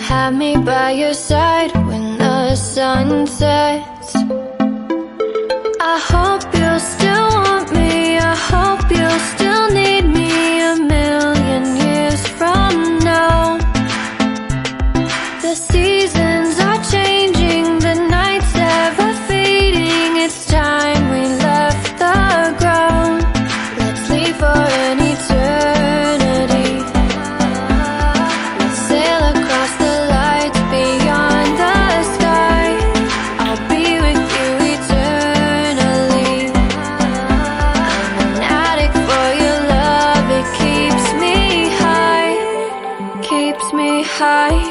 Have me by your side when the sun sets. I hope you'll still want me, I hope you'll still need me 1,000,000 years from now. The seasons are changing, the nights ever fading. It's time we left the ground. Let's leave for an eternity. Let's sail across the lights beyond the sky. I'll be with you eternally. I'm an addict for your love, it keeps me high, keeps me high.